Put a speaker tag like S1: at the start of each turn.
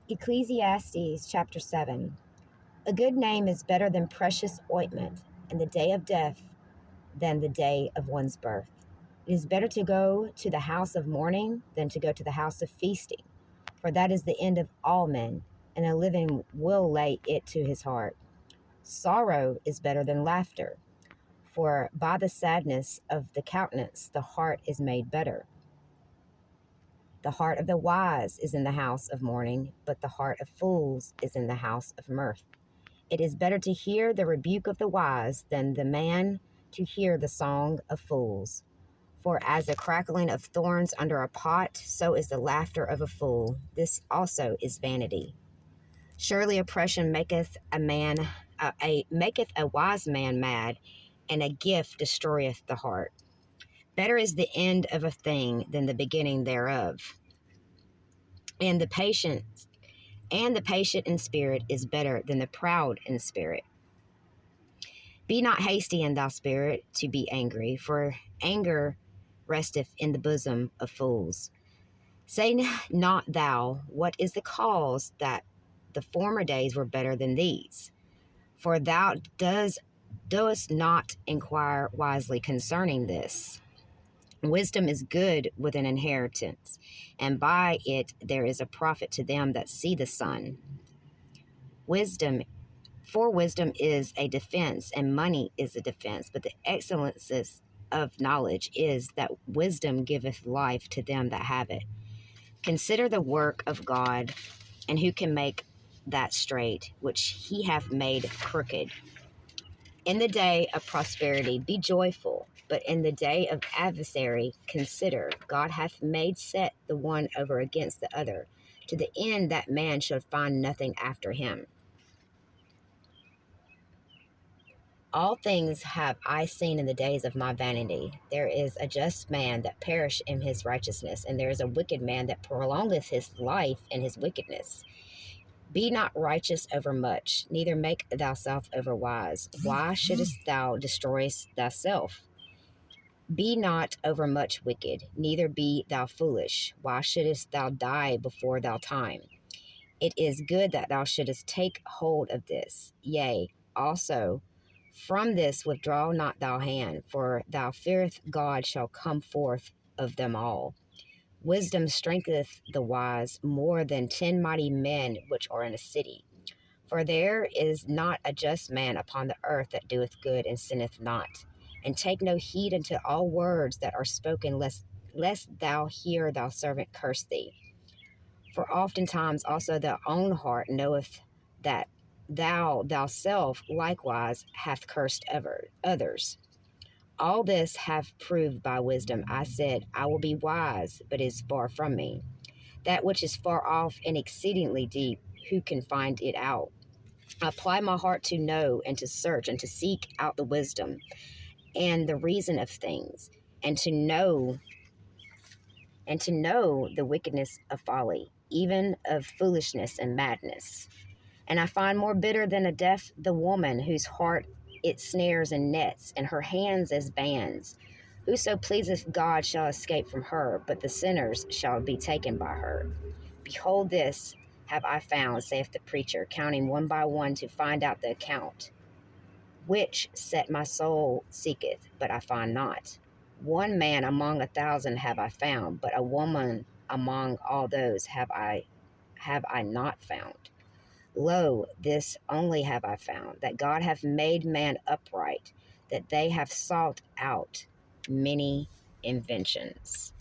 S1: Ecclesiastes chapter 7. A good name is better than precious ointment, and the day of death than the day of one's birth. It is better to go to the house of mourning than to go to the house of feasting, for that is the end of all men, and a living will lay it to his heart. Sorrow is better than laughter, for by the sadness of the countenance the heart is made better. The heart of the wise is in the house of mourning, but the heart of fools is in the house of mirth. It is better to hear the rebuke of the wise than the man to hear the song of fools. For as the crackling of thorns under a pot, so is the laughter of a fool. This also is vanity. Surely oppression maketh maketh a wise man mad, and a gift destroyeth the heart. Better is the end of a thing than the beginning thereof. And the patient in spirit is better than the proud in spirit. Be not hasty in thy spirit to be angry, for anger resteth in the bosom of fools. Say not thou, what is the cause that the former days were better than these? For thou dost not inquire wisely concerning this. Wisdom is good with an inheritance, and by it there is a profit to them that see the sun. Wisdom is a defense, and money is a defense, but the excellences of knowledge is that wisdom giveth life to them that have it. Consider the work of God, and who can make that straight, which he hath made crooked. In the day of prosperity be joyful, but in the day of adversary consider, God hath made set the one over against the other, to the end that man should find nothing after him. All things have I seen in the days of my vanity. There is a just man that perish in his righteousness, and there is a wicked man that prolongeth his life in his wickedness. Be not righteous over much, neither make thyself over wise. Why shouldest thou destroy thyself? Be not over much wicked, neither be thou foolish. Why shouldest thou die before thy time? It is good that thou shouldest take hold of this. Yea, also, from this withdraw not thou hand, for thou feareth God shall come forth of them all. Wisdom strengtheneth the wise more than 10 mighty men which are in a city. For there is not a just man upon the earth that doeth good and sinneth not. And take no heed unto all words that are spoken, lest thou hear thy servant curse thee. For oftentimes also thy own heart knoweth that thou thyself likewise hath cursed others. All this have proved by wisdom. I said, I will be wise, but it is far from me. That which is far off and exceedingly deep, who can find it out? I apply my heart to know and to search and to seek out the wisdom and the reason of things, and to know the wickedness of folly, even of foolishness and madness. And I find more bitter than a deaf the woman whose heart it snares and nets, and her hands as bands. Whoso pleaseth God shall escape from her, but the sinners shall be taken by her. Behold, this have I found, saith the preacher, counting one by one to find out the account, which set my soul seeketh, but I find not. One man among 1,000 have I found, but a woman among all those have I not found. Lo, this only have I found, that God hath made man upright, that they have sought out many inventions.